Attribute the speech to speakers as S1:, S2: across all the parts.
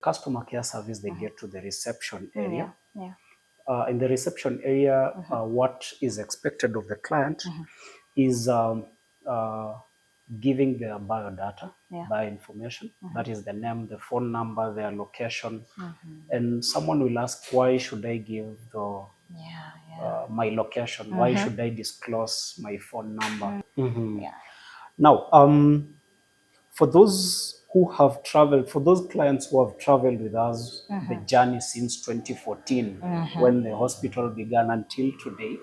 S1: customer care service, they get to the reception area.
S2: Yeah.
S1: In the reception area, what is expected of the client is giving their biodata, bioinformation. That is the name, the phone number, their location. And someone will ask, why should I give my location? Why should I disclose my phone number? Now, for those who have traveled, for those clients who have traveled with us, the journey since 2014, when the hospital began until today,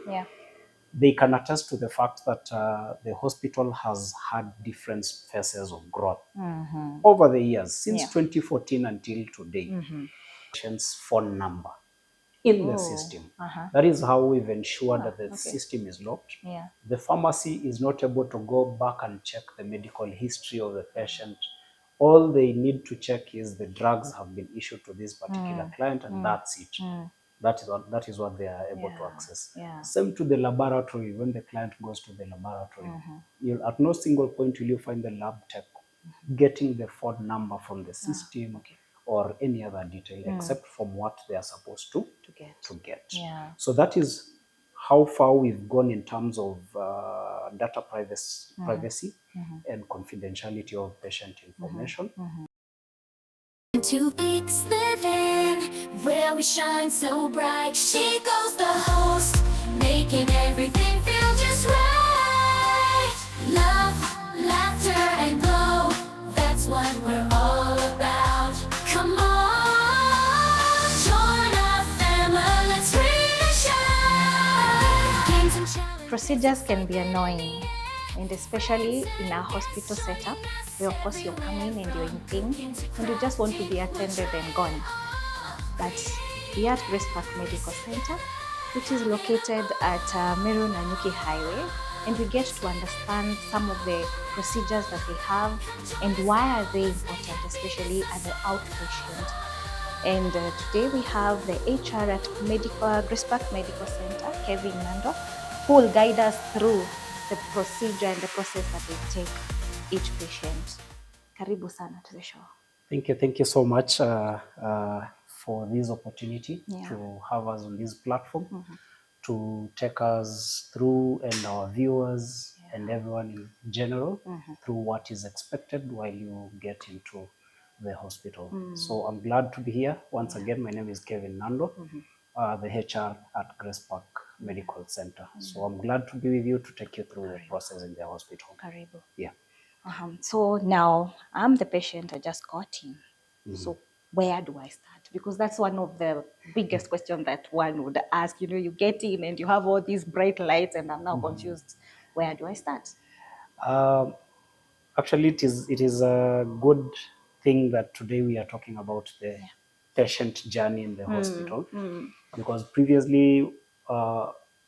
S1: they can attest to the fact that the hospital has had different phases of growth over the years, since 2014 until today. Patient's phone number in the system. That is how we've ensured that the system is locked. The pharmacy is not able to go back and check the medical history of the patient. All they need to check is the drugs have been issued to this particular client, and that's it. That is what they are able to access. Same to the laboratory. When the client goes to the laboratory, at no single point will you find the lab tech getting the phone number from the system or any other detail except from what they are supposed to get. So that is how far we've gone in terms of data privacy and confidentiality of patient information.
S3: Two peaks living where we shine so bright. She goes the host, making everything feel just right. Love, laughter, and glow, that's what we're all about. Come on, join our family, let's really shine. Games and challenges.
S2: Procedures can be annoying, and especially in a hospital setup where of course you're coming and you're in pain and you just want to be attended and gone. But we at Gracepark Medical Center, which is located at Meru Nanyuki Highway, and we get to understand some of the procedures that they have and why are they important, especially as an outpatient. And today we have the HR at Gracepark Medical Center, Kevin Nando, who will guide us through the procedure and the process that they take each patient. Karibu sana to the show.
S1: Thank you so much for this opportunity to have us on this platform, to take us through, and our viewers and everyone in general through what is expected while you get into the hospital. So I'm glad to be here. Once again, my name is Kevin Nando, the HR at Gracepark Medical Center. So I'm glad to be with you to take you through the process in the hospital.
S2: Karibu.
S1: Yeah.
S2: So now I'm the patient, I just got in. So where do I start? Because that's one of the biggest questions that one would ask. You know, you get in and you have all these bright lights and I'm now confused. Where do I start?
S1: Actually, it is a good thing that today we are talking about the patient journey in the hospital, because previously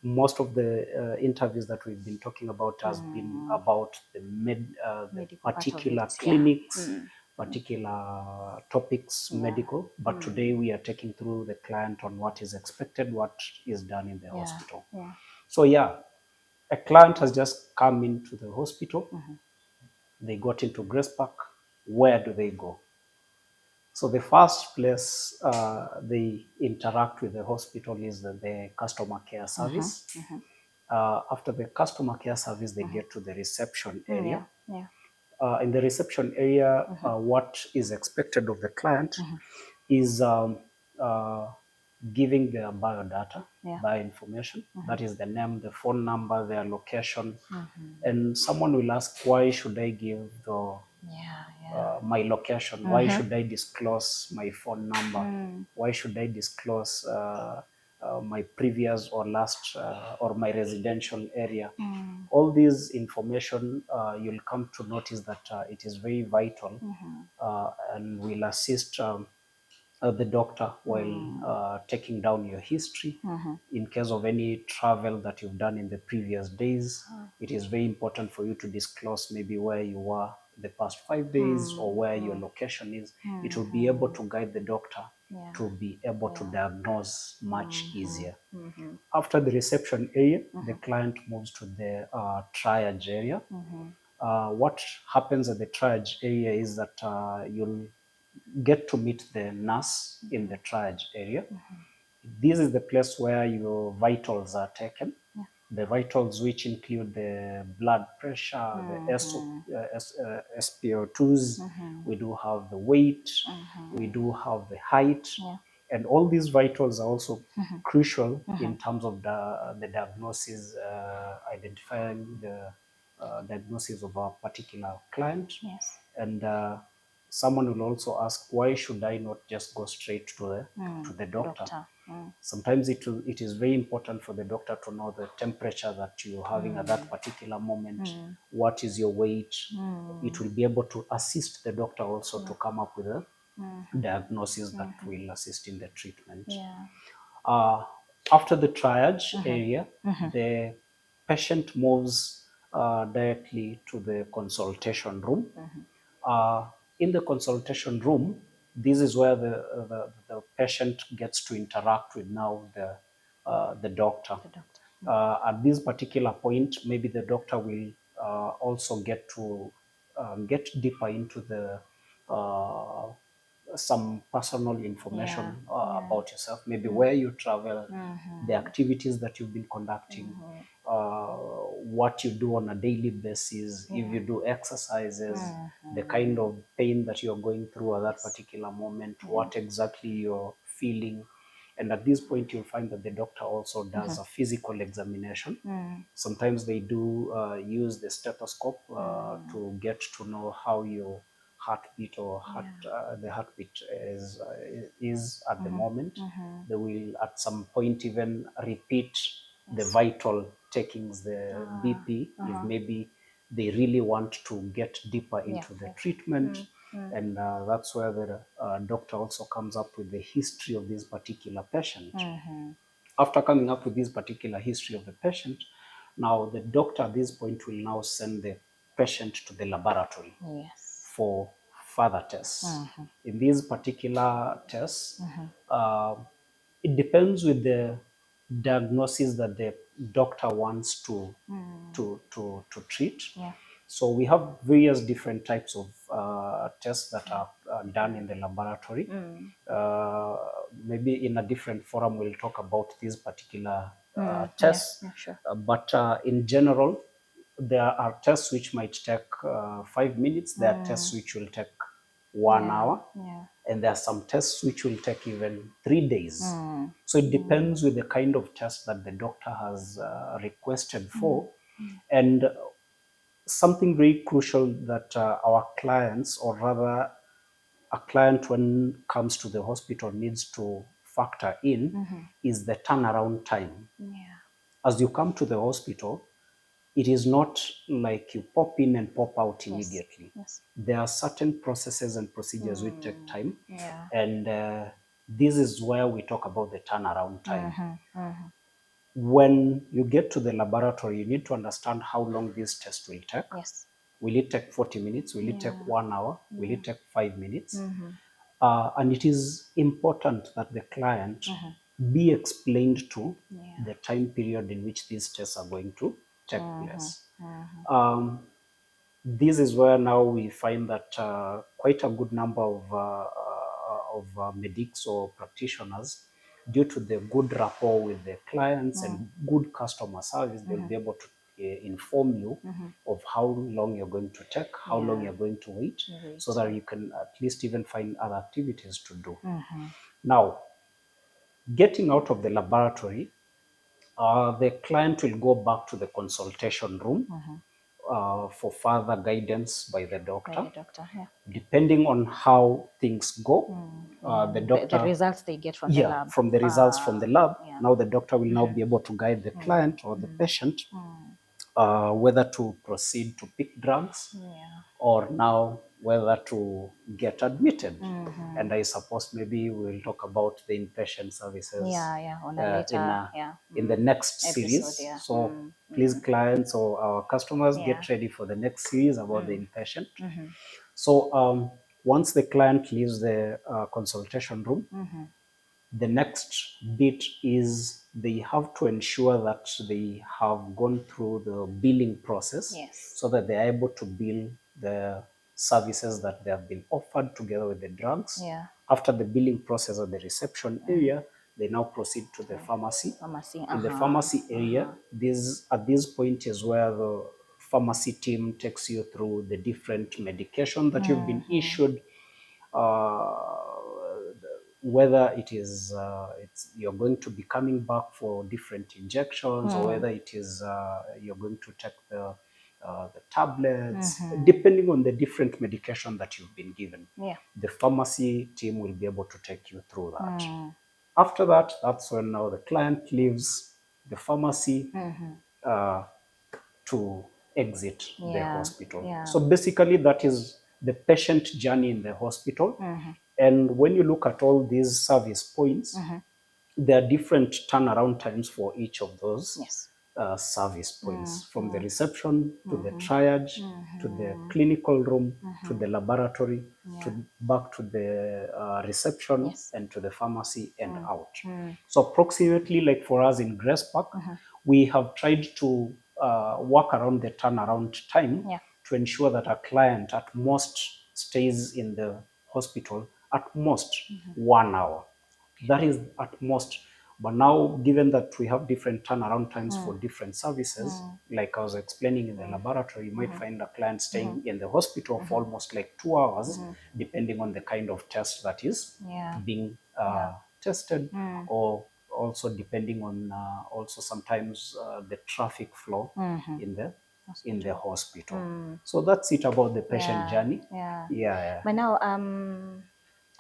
S1: most of the interviews that we've been talking about has been about the particular clinics, particular topics, medical. But today we are taking through the client on what is expected, what is done in the hospital. So a client has just come into the hospital. They got into Gracepark. Where do they go? So the first place they interact with the hospital is the customer care service. After the customer care service, they get to the reception area. In the reception area, what is expected of the client is giving their biodata, bioinformation. That is the name, the phone number, their location. And someone will ask, why should I give my location? Why should I disclose my phone number? Why should I disclose my previous or last or my residential area? All these information, you'll come to notice that it is very vital and will assist the doctor while taking down your history. In case of any travel that you've done in the previous days, it is very important for you to disclose maybe where you were the past 5 days or where your location is. It will be able to guide the doctor to be able to diagnose much easier. After the reception area, the client moves to the triage area. What happens at the triage area is that get to meet the nurse in the triage area. This is the place where your vitals are taken. The vitals, which include the blood pressure, the SpO2s, we do have the weight, we do have the height, and all these vitals are also crucial in terms of the diagnosis, identifying the diagnosis of a particular client.
S2: Yes.
S1: And someone will also ask, why should I not just go straight to the doctor? Sometimes it is very important for the doctor to know the temperature that you're having at that particular moment. What is your weight? It will be able to assist the doctor also to come up with a diagnosis that will assist in the treatment. After the triage area, the patient moves directly to the consultation room. In the consultation room, this is where the patient gets to interact with now the doctor. At this particular point, maybe the doctor will also get to get deeper into the some personal information about yourself, maybe where you travel, the activities that you've been conducting, what you do on a daily basis, if you do exercises, the kind of pain that you're going through at that particular moment, what exactly you're feeling. And at this point, you'll find that the doctor also does a physical examination. Sometimes they do use the stethoscope to get to know how your heartbeat or the heartbeat is at the moment. They will at some point even repeat the vital takings, the BP, if maybe they really want to get deeper into the treatment. And that's where the doctor also comes up with the history of this particular patient. After coming up with this particular history of the patient, now the doctor at this point will now send the patient to the laboratory for further tests. In these particular tests, it depends with the diagnosis that the doctor wants to treat. So we have various different types of tests that are done in the laboratory. Maybe in a different forum we'll talk about these particular tests. But in general, there are tests which might take 5 minutes. There are tests which will take 1 hour. And there are some tests which will take even 3 days. So it depends with the kind of test that the doctor has requested for. And something very crucial that our clients, or rather a client when comes to the hospital, needs to factor in is the turnaround time. As you come to the hospital, it is not like you pop in and pop out immediately. There are certain processes and procedures which take time. And this is where we talk about the turnaround time. When you get to the laboratory, you need to understand how long this test will take. Will it take 40 minutes? Will it take 1 hour? Will it take 5 minutes? And it is important that the client be explained to the time period in which these tests are going to take place. This is where now we find that quite a good number of medics or practitioners, due to the good rapport with the clients and good customer service, they'll be able to inform you of how long you're going to take, how long you're going to wait, so that you can at least even find other activities to do. Now, getting out of the laboratory, the client will go back to the consultation room for further guidance by the doctor. Depending on how things go, the doctor,
S2: the results they get from the lab.
S1: From the results from the lab, now the doctor will now be able to guide the client or the patient whether to proceed to pick drugs or now whether to get admitted. And I suppose maybe we'll talk about the inpatient services
S2: on a later,
S1: in the next series. So please, clients or our customers, get ready for the next series about the inpatient. So once the client leaves the consultation room, the next bit is they have to ensure that they have gone through the billing process so that they are able to bill the services that they have been offered together with the drugs.
S2: Yeah.
S1: After the billing process at the reception area, they now proceed to the pharmacy.
S2: Pharmacy.
S1: In the pharmacy area, at this point is where the pharmacy team takes you through the different medication that you've been issued, whether it is you're going to be coming back for different injections, or whether it is you're going to take the tablets, depending on the different medication that you've been given.
S2: Yeah.
S1: The pharmacy team will be able to take you through that. After that, that's when now the client leaves the pharmacy to exit the hospital.
S2: Yeah.
S1: So basically, that is the patient journey in the hospital. And when you look at all these service points, there are different turnaround times for each of those.
S2: Yes.
S1: Service points, from the reception to the triage to the clinical room to the laboratory to back to the reception and to the pharmacy and out. So approximately, like for us in Gracepark, we have tried to work around the turnaround time to ensure that our client at most stays in the hospital at most 1 hour. That is at most. But now, given that we have different turnaround times for different services, like I was explaining in the laboratory, you might find a client staying in the hospital for almost like 2 hours, depending on the kind of test that is being tested, or also depending on also sometimes the traffic flow in the hospital. So that's it about the patient journey. Yeah.
S2: But now,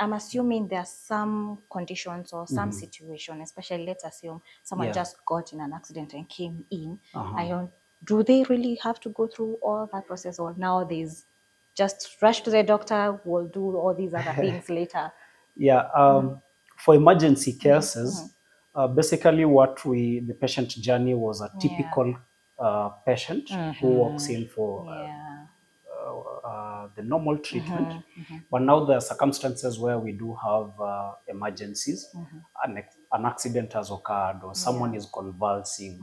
S2: I'm assuming there are some conditions or some situation, especially let's assume someone just got in an accident and came in. Do they really have to go through all that process, or now there's just rush to the doctor, we'll do all these other things later?
S1: For emergency cases, basically the patient journey was a typical patient who walks in for the normal treatment. But now there are circumstances where we do have emergencies. An accident has occurred, or someone is convulsing.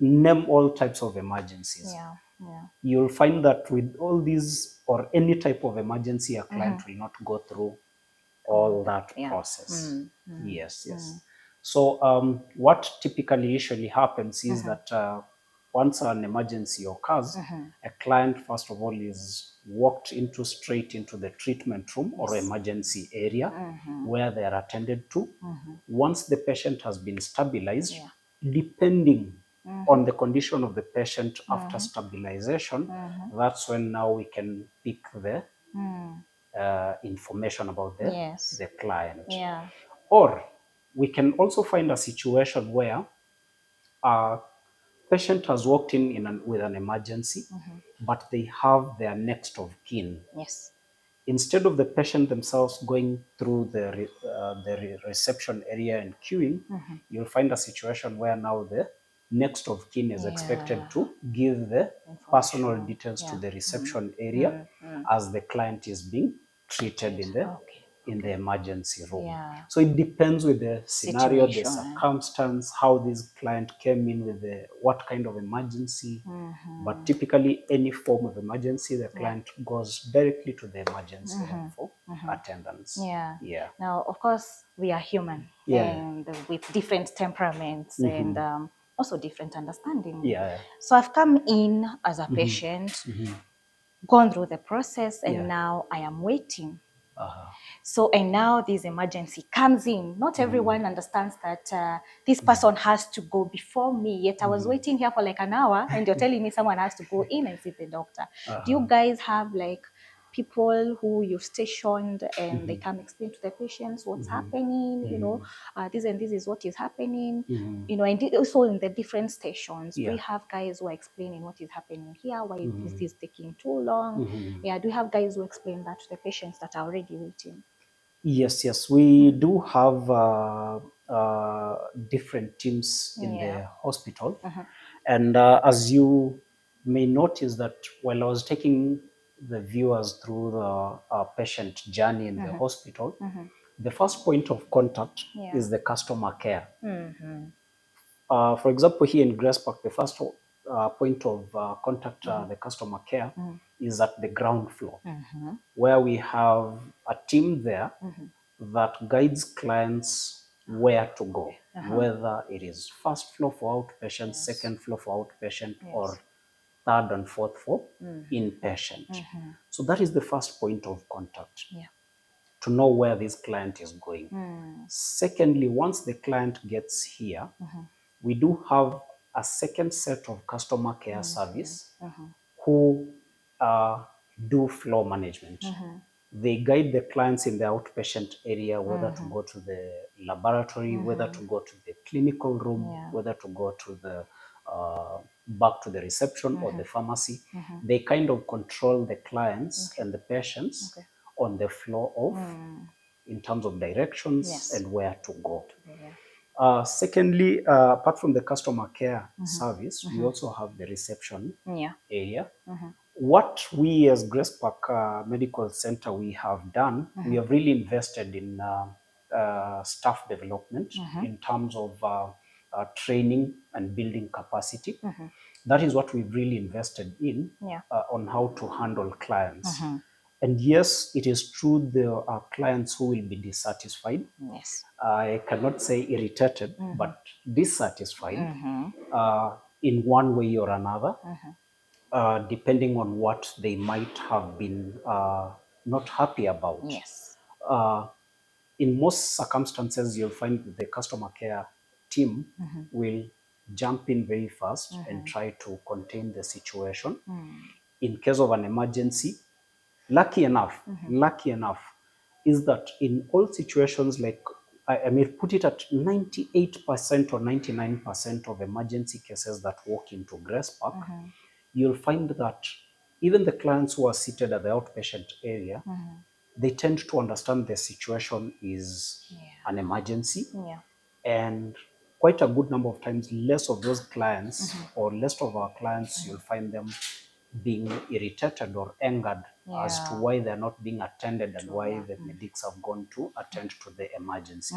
S1: Name all types of emergencies. You'll find that with all these, or any type of emergency, a client will not go through all that process. Yes. So what typically usually happens is that once an emergency occurs, a client first of all is walked straight into the treatment room or emergency area where they are attended to. Once the patient has been stabilized, depending on the condition of the patient after stabilization, that's when now we can pick the information about the client. Or we can also find a situation where a patient has walked in with an emergency, but they have their next of kin. Instead of the patient themselves going through the reception area and queuing, you'll find a situation where now the next of kin is expected to give the personal details to the reception area as the client is being treated in the emergency room. So it depends with the scenario, the circumstance, how this client came in with what kind of emergency. But typically, any form of emergency, the client goes directly to the emergency room for attendance.
S2: Now, of course, we are human and with different temperaments and also different understanding. So I've come in as a patient, gone through the process, and now I am waiting. So, and now this emergency comes in. Not everyone understands that this person has to go before me. Yet I was waiting here for like an hour, and you're telling me someone has to go in and see the doctor. Do you guys have like people who you've stationed and they come explain to the patients what's happening? You know, this and this is what is happening. You know, and also in the different stations, we have guys who are explaining what is happening here, why this is taking too long. Do you have guys who explain that to the patients that are already waiting?
S1: Yes, we do have different teams in the hospital. And as you may notice that while I was taking the viewers through the patient journey in the hospital, the first point of contact is the customer care. For example, here in Gracepark, the first point of contact, the customer care, is at the ground floor, where we have a team there that guides clients where to go, whether it is first floor for outpatient, second floor for outpatient, or third and fourth for inpatient. So that is the first point of contact, to know where this client is going. Secondly, once the client gets here, we do have a second set of customer care service who do floor management. They guide the clients in the outpatient area, whether to go to the laboratory, whether to go to the clinical room, whether to go to the back to the reception or the pharmacy. They kind of control the clients and the patients on the floor of, in terms of directions and where to go. Secondly, apart from the customer care service, we also have the reception area. What we as Gracepark Medical Center we have done, we have really invested in staff development in terms of training and building capacity. That is what we've really invested in on how to handle clients. And yes, it is true there are clients who will be dissatisfied. I cannot say irritated, but dissatisfied in one way or another, depending on what they might have been not happy about. In most circumstances, you'll find that the customer care team will jump in very fast and try to contain the situation. In case of an emergency, lucky enough is that in all situations, like I may put it at 98% or 99% of emergency cases that walk into Gracepark, you'll find that even the clients who are seated at the outpatient area, they tend to understand the situation is an emergency. And quite a good number of times, less of those clients or less of our clients, you'll find them being irritated or angered as to why they're not being attended and why the medics have gone to attend to the emergency.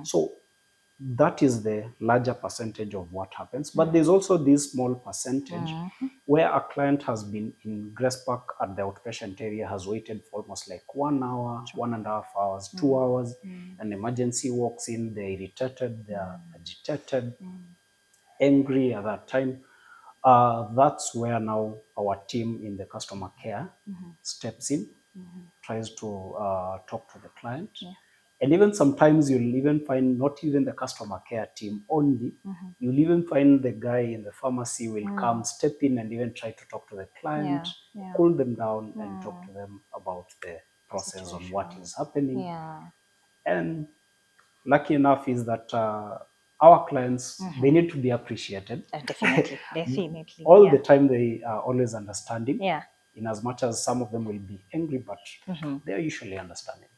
S1: So that is the larger percentage of what happens. But there's also this small percentage where a client has been in Gracepark at the outpatient area, has waited for almost like 1 hour, 1.5 hours, 2 hours. An emergency walks in, they're irritated, they're agitated, angry at that time. That's where now our team in the customer care steps in, tries to talk to the client. And even sometimes you'll even find not even the customer care team only, you'll even find the guy in the pharmacy will come, step in and even try to talk to the client, cool them down and talk to them about the process on what is happening. And lucky enough is that our clients, they need to be appreciated.
S2: Definitely.
S1: All the time they are always understanding. In as much as some of them will be angry, but they're usually understanding.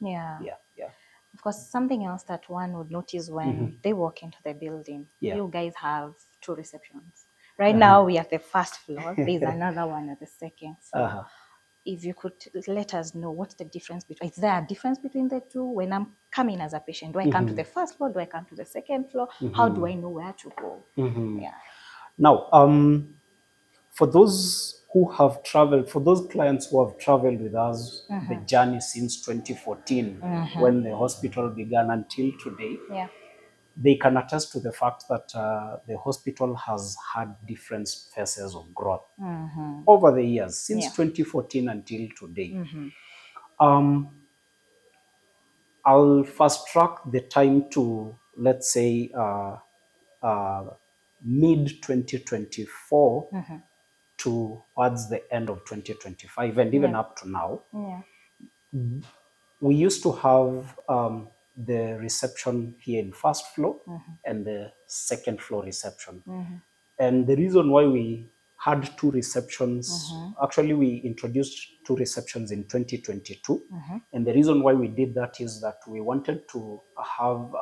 S2: Of course, something else that one would notice when they walk into the building, you guys have 2 receptions. Right now, we are at the first floor. There's another one at the second floor. If you could let us know what's the difference between, is there a difference between the two? When I'm coming as a patient, do I come to the first floor? Do I come to the second floor? How do I know where to go?
S1: Now, for those who have traveled, for those clients who have traveled with us, the journey since 2014, when the hospital began until today, they can attest to the fact that the hospital has had different phases of growth over the years, since 2014 until today. I'll fast track the time to, let's say, mid 2024 towards the end of 2025 and even up to now. We used to have the reception here in first floor and the second floor reception. And the reason why we had 2 receptions, actually we introduced 2 receptions in 2022. And the reason why we did that is that we wanted to have,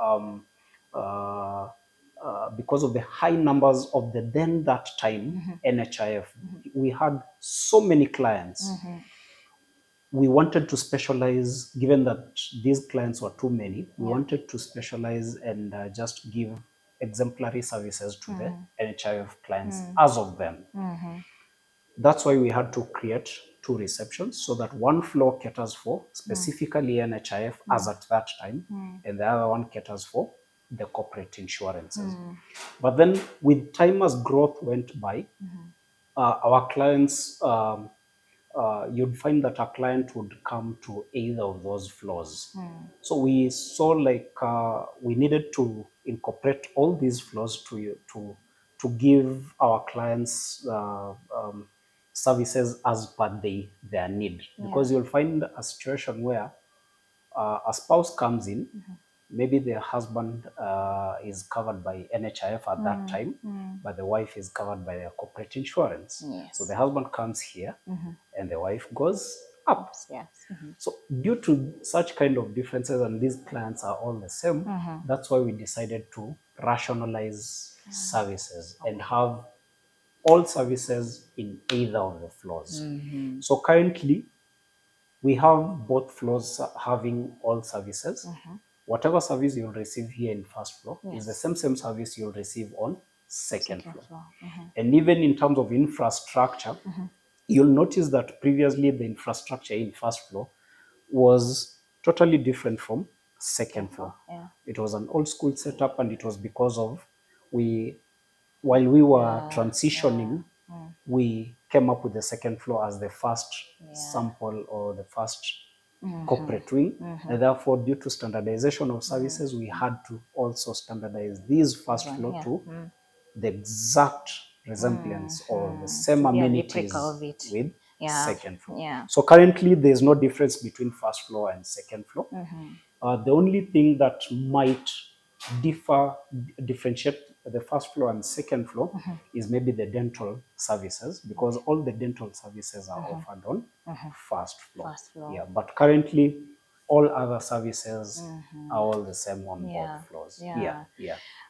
S1: because of the high numbers of the then that time NHIF, we had so many clients. We wanted to specialize, given that these clients were too many, we wanted to specialize and just give exemplary services to the NHIF clients as of then. That's why we had to create 2 receptions so that one floor caters for specifically NHIF as at that time, and the other one caters for the corporate insurances. But then with time as growth went by, our clients, you'd find that a client would come to either of those floors. So we saw like we needed to incorporate all these floors to give our clients services as per their need. Because you'll find a situation where a spouse comes in, maybe the husband is covered by NHIF at that time, but the wife is covered by the corporate insurance.
S2: Yes.
S1: So the husband comes here and the wife goes up.
S2: Yes.
S1: So due to such kind of differences, and these clients are all the same, that's why we decided to rationalize services and have all services in either of the floors. So currently, we have both floors having all services. Whatever service you'll receive here in first floor is the same service you'll receive on second floor. And even in terms of infrastructure, you'll notice that previously the infrastructure in first floor was totally different from second floor. It was an old school setup, and it was because of while we were transitioning, we came up with the second floor as the first sample or the first corporate wing. And therefore, due to standardization of services, we had to also standardize these first floor to the exact resemblance or the same amenities with second floor. So currently, there's no difference between first floor and second floor. The only thing that might differentiate the first floor and second floor is maybe the dental services, because all the dental services are offered on first floor. Yeah, but currently all other services are all the same on both floors.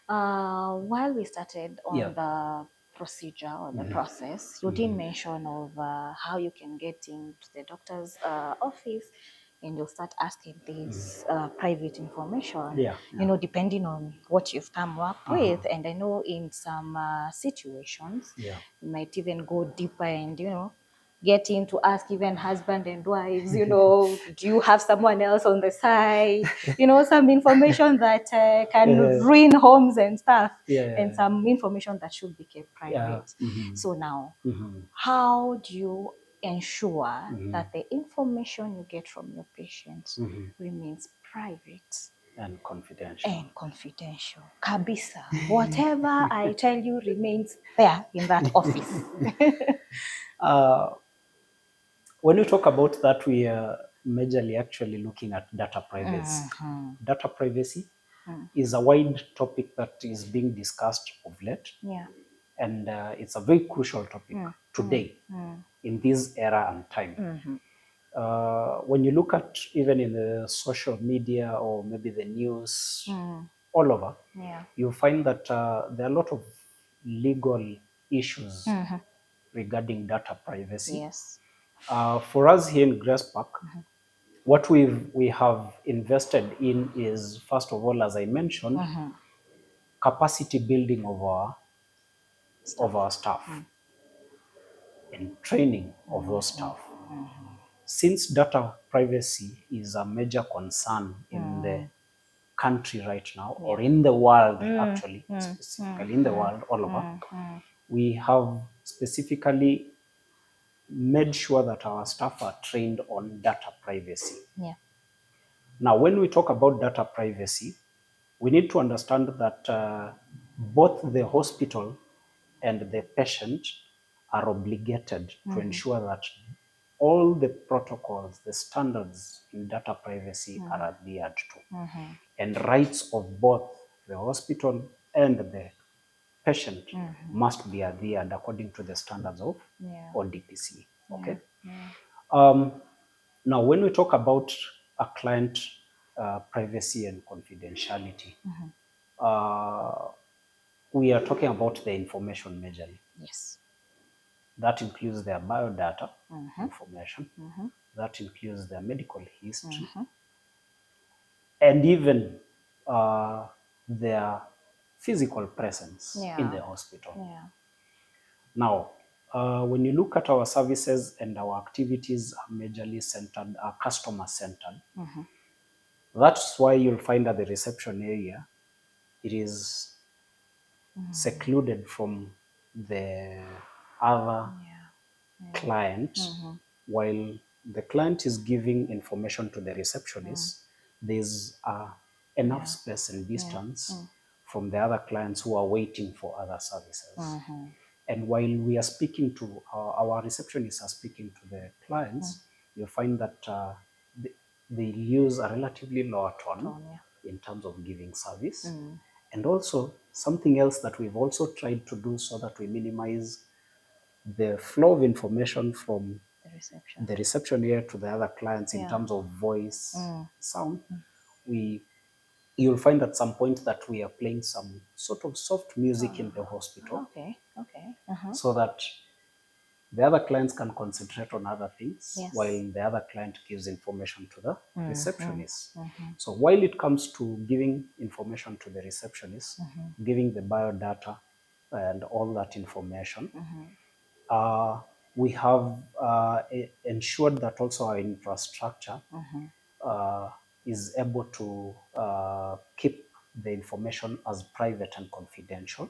S2: While we started on the procedure or the process, you did mention of how you can get into the doctor's office and you'll start asking these private information, you know, depending on what you've come up with. And I know in some situations, you might even go deeper and, you know, get in to ask even husband and wives, you know, do you have someone else on the side? You know, some information that can ruin homes and stuff, and some information that should be kept private. So now, how do you ensure that the information you get from your patients remains private
S1: and confidential?
S2: Kabisa. Whatever I tell you remains there in that office.
S1: When we talk about that, we are majorly actually looking at data privacy. Data privacy is a wide topic that is being discussed of late. And it's a very crucial topic today in this era and time. When you look at even in the social media or maybe the news all over, you find that there are a lot of legal issues regarding data privacy. For us here in Gracepark, what we have invested in is, first of all, as I mentioned, capacity building of our staff and training of those staff. Since data privacy is a major concern in the country right now, or in the world actually, specifically in the world all over, we have specifically made sure that our staff are trained on data privacy. Now, when we talk about data privacy, we need to understand that both the hospital and the patient are obligated to ensure that all the protocols, the standards in data privacy are adhered to. And rights of both the hospital and the patient must be adhered according to the standards of ODPC. Okay. Now, when we talk about a client privacy and confidentiality, we are talking about the information majorly. That includes their biodata information. That includes their medical history. And even their physical presence in the hospital. Now, When you look at our services and our activities are majorly centered, are customer centered. That's why you'll find at the reception area, it is secluded from the other client. While the client is giving information to the receptionist, there's enough space and distance from the other clients who are waiting for other services. And while we are speaking to our receptionists are speaking to the clients, you'll find that they use a relatively lower tone in terms of giving service. And also something else that we've also tried to do so that we minimize the flow of information from the reception area to the other clients in terms of voice, sound. You'll find at some point that we are playing some sort of soft music in the hospital. So that the other clients can concentrate on other things while the other client gives information to the receptionist. So while it comes to giving information to the receptionist, giving the biodata and all that information, we have ensured that also our infrastructure is able to keep the information as private and confidential.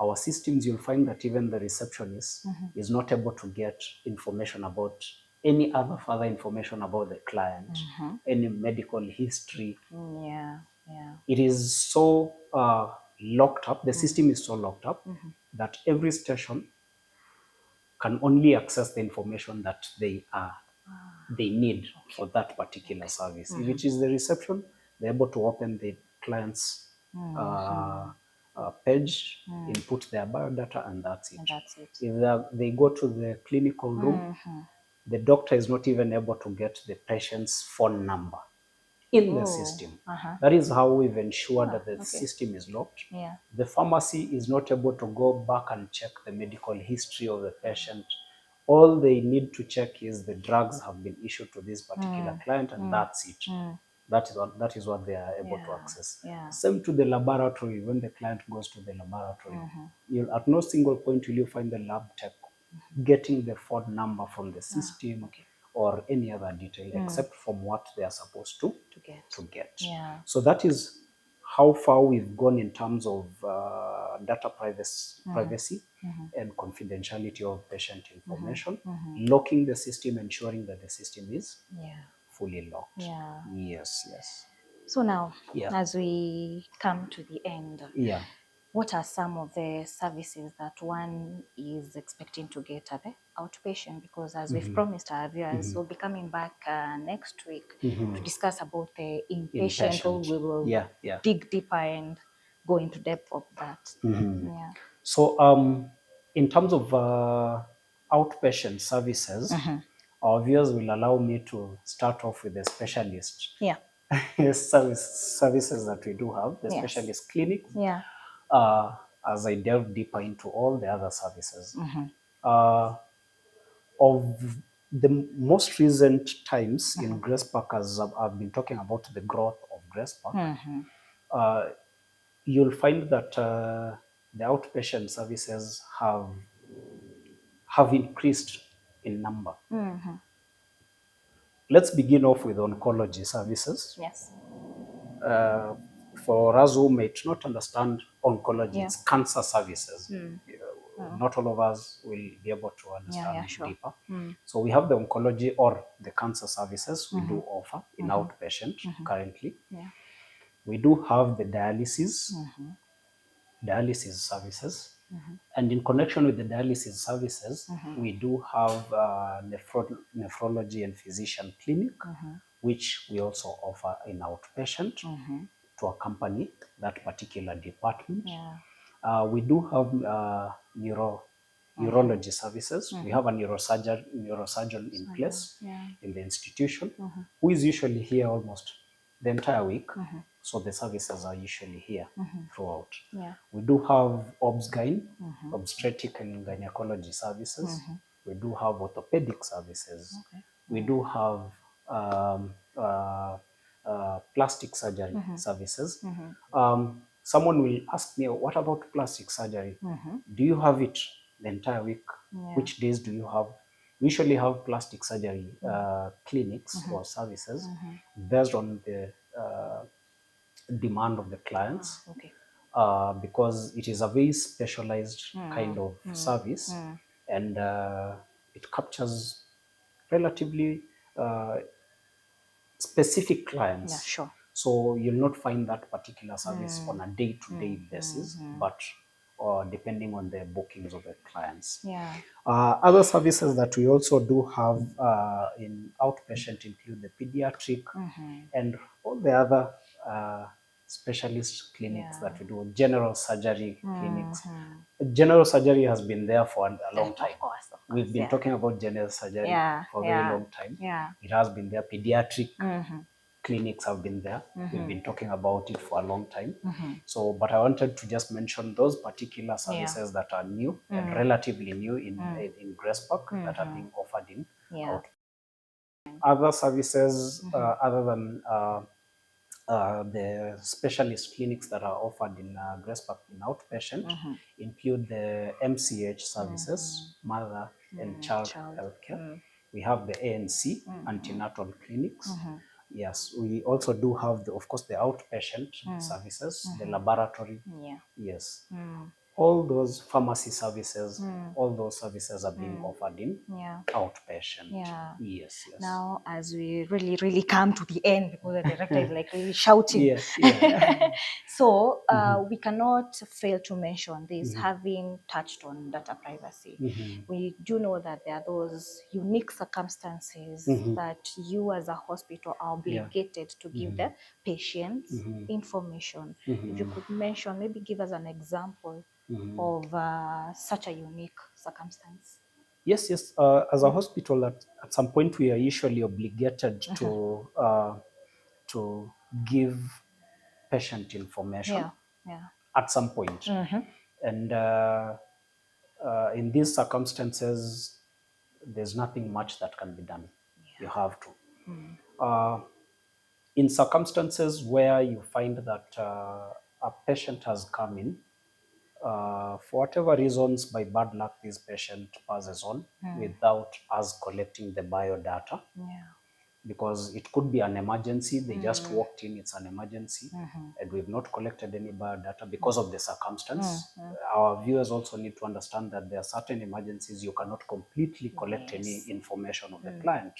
S1: Our systems, you'll find that even the receptionist is not able to get information about any other further information about the client, any medical history. It is so locked up, the system is so locked up that every station can only access the information that they need for that particular service. If it is the reception, they're able to open the client's page, input their biodata, and that's it. If they go to the clinical room, the doctor is not even able to get the patient's phone number in the system. That is how we've ensured that the system is locked. The pharmacy is not able to go back and check the medical history of the patient. All they need to check is the drugs have been issued to this particular client, and that's it. That is what they are able to access. Same to the laboratory. When the client goes to the laboratory, at no single point will you find the lab tech getting the phone number from the system or any other detail except from what they are supposed to get. So that is how far we've gone in terms of data privacy and confidentiality of patient information, locking the system, ensuring that the system is fully locked. Yes.
S2: So now, as we come to the end, what are some of the services that one is expecting to get at the outpatient? Because as we've promised our viewers, we'll be coming back next week to discuss about the inpatient. We will dig deeper and go into depth of that.
S1: So in terms of outpatient services, our viewers will allow me to start off with the specialist services that we do have, the specialist clinics, as I delve deeper into all the other services. Of the most recent times in Gracepark, as I've been talking about the growth of Gracepark, you'll find that the outpatient services have increased in number. Let's begin off with oncology services. For us who might not understand oncology, it's cancer services. Not all of us will be able to understand deeper. So we have the oncology or the cancer services we do offer in outpatient currently. We do have the dialysis services. And in connection with the dialysis services, we do have nephrology and physician clinic, which we also offer in outpatient to accompany that particular department. We do have neurology services. We have a neurosurgeon in place in the institution who is usually here almost the entire week. So the services are usually here throughout. We do have obs-gyn, obstetric and gynecology services. We do have orthopedic services. We do have plastic surgery services. Someone will ask me, what about plastic surgery? Do you have it the entire week? which days do you have? We usually have plastic surgery clinics or services based on the demand of the clients.
S2: Okay.
S1: Because it is a very specialized kind of service, and it captures relatively specific clients.
S2: Yeah, sure.
S1: So you'll not find that particular service on a day-to-day basis, but depending on the bookings of the clients.
S2: Yeah.
S1: Other services that we also do have in outpatient include the pediatric and all the other specialist clinics that we do, general surgery clinics. General surgery has been there for a long time.
S2: Of course,
S1: We've been talking about general surgery for a very long time.
S2: Yeah.
S1: It has been there. Pediatric clinics have been there. We've been talking about it for a long time. So, but I wanted to just mention those particular services that are new and relatively new in Gracepark that are being offered in out. Other services other than the specialist clinics that are offered in Gracepark in outpatient include the MCH services, mother and child healthcare. We have the ANC, antenatal clinics. Yes, we also do have, of course, the outpatient services, the laboratory. Yes. All those pharmacy services, all those services are being offered in outpatient. Yes.
S2: Now, as we really come to the end, because the director is like really shouting.
S1: Yes. Yeah.
S2: So we cannot fail to mention this, having touched on data privacy. We do know that there are those unique circumstances that you as a hospital are obligated to give the patients information. If you could mention, maybe give us an example of such a unique circumstance.
S1: Yes. As a hospital, at some point, we are usually obligated to give patient information at some point. And in these circumstances, there's nothing much that can be done. You have to. In circumstances where you find that a patient has come in, for whatever reasons, by bad luck, this patient passes on without us collecting the biodata. Because it could be an emergency. They just walked in, it's an emergency, and we've not collected any biodata because of the circumstance. Our viewers also need to understand that there are certain emergencies you cannot completely collect any information of the client.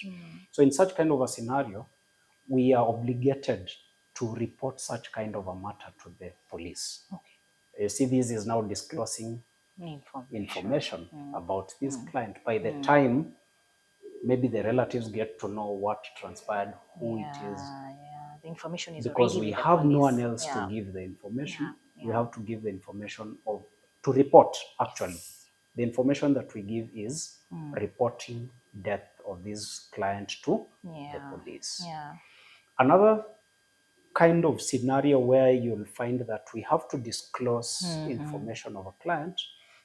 S1: So in such kind of a scenario, we are obligated to report such kind of a matter to the police. You see, this is now disclosing information about this client. By the time maybe the relatives get to know what transpired, who it is.
S2: The information is
S1: because we have no one else to give the information. We have to give the information to report, actually. The information that we give is reporting death of this client to the police. Another kind of scenario where you'll find that we have to disclose information of a client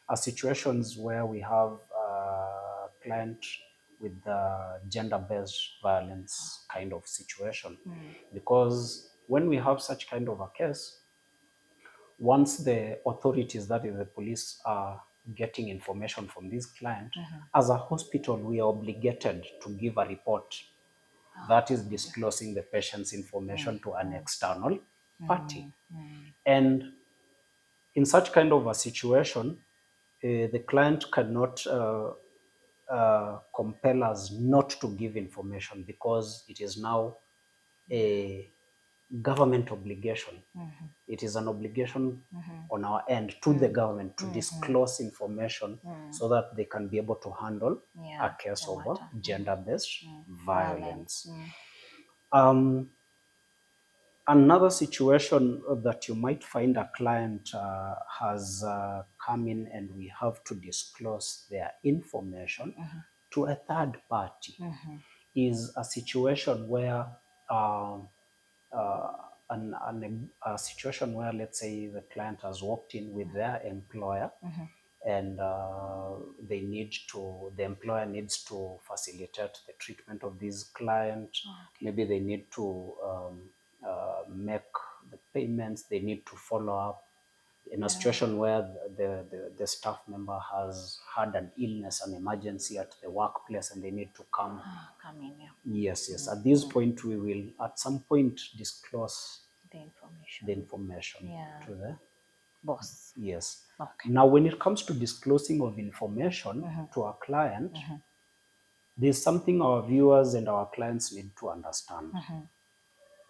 S1: are situations where we have a client with gender-based violence kind of situation. Because when we have such kind of a case, once the authorities, that is the police, are getting information from this client, as a hospital, we are obligated to give a report that is disclosing the patient's information to an external party. And in such kind of a situation, the client cannot compel us not to give information because it is now a government obligation. It is an obligation on our end to the government to disclose information so that they can be able to handle a case of gender-based violence. Another situation that you might find a client has come in and we have to disclose their information to a third party is a situation where a situation where, let's say, the client has walked in with their employer and the employer needs to facilitate the treatment of this client. Maybe they need to make the payments, they need to follow up. in a situation where the staff member has had an illness, an emergency at the workplace, and they need to come
S2: in.
S1: Yes. At this point, we will at some point disclose
S2: the
S1: information to the
S2: boss.
S1: Yes.
S2: Okay.
S1: Now, when it comes to disclosing of information to our client, there's something our viewers and our clients need to understand.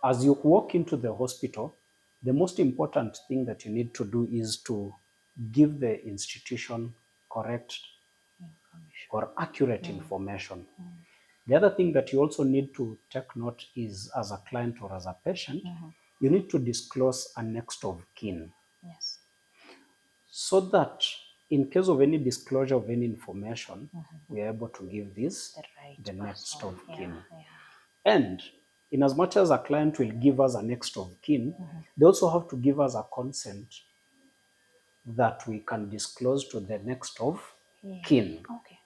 S1: As you walk into the hospital, the most important thing that you need to do is to give the institution correct or accurate information. The other thing that you also need to take note is, as a client or as a patient, you need to disclose a next of kin.
S2: Yes.
S1: So that in case of any disclosure of any information, we are able to give this the next of kin. And in as much as a client will give us a next of kin, they also have to give us a consent that we can disclose to the next of kin.
S2: Okay.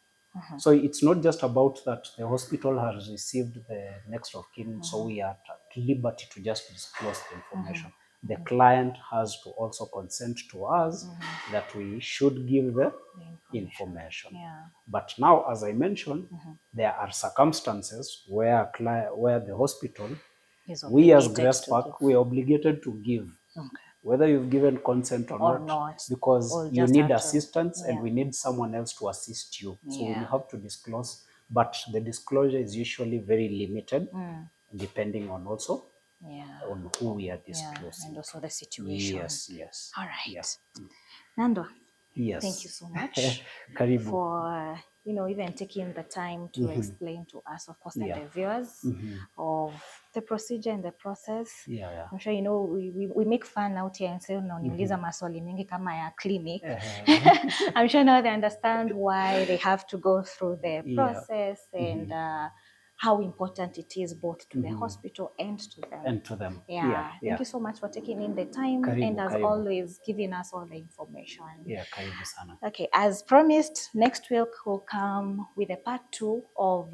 S1: So it's not just about that the hospital has received the next of kin, so we are at liberty to just disclose the information. The client has to also consent to us that we should give the information. But now, as I mentioned, there are circumstances where the hospital, we as Gracepark, we are obligated to give. Whether you've given consent or not, because you need assistance and we need someone else to assist you. So we have to disclose, but the disclosure is usually very limited, depending on also on who we are disclosing.
S2: And also the situation.
S1: Yes.
S2: All right.
S1: Yeah.
S2: Nando,
S1: Yes.
S2: thank you so much for even taking the time to explain to us, of course, and the viewers of the procedure and the process. I'm sure we make fun out here and say unaniuliza maswali mingi kama ya clinic. I'm sure now they understand why they have to go through the process and how important it is both to the hospital and to them. Thank you so much for taking in the time and as always giving us all the information.
S1: Karibu sana.
S2: Okay, as promised, next week we'll come with a part 2 of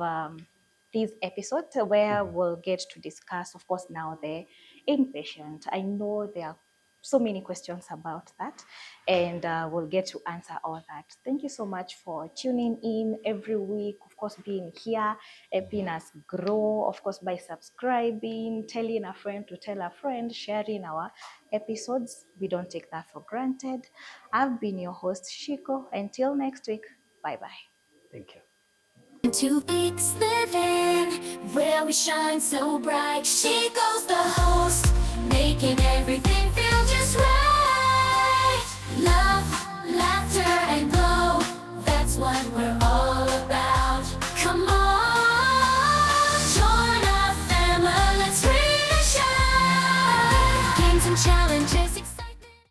S2: this episode where we'll get to discuss, of course, now the inpatient. I know there are so many questions about that, and we'll get to answer all that. Thank you so much for tuning in every week, of course, being here, helping us grow, of course, by subscribing, telling a friend to tell a friend, sharing our episodes. We don't take that for granted. I've been your host, Shiko. Until next week, bye-bye.
S1: Thank you.
S3: Two peaks living where we shine so bright. She goes the host, making everything feel just right. Love, laughter, and glow, that's what we're all about. Come on, join our family, let's really shine. Games and challenges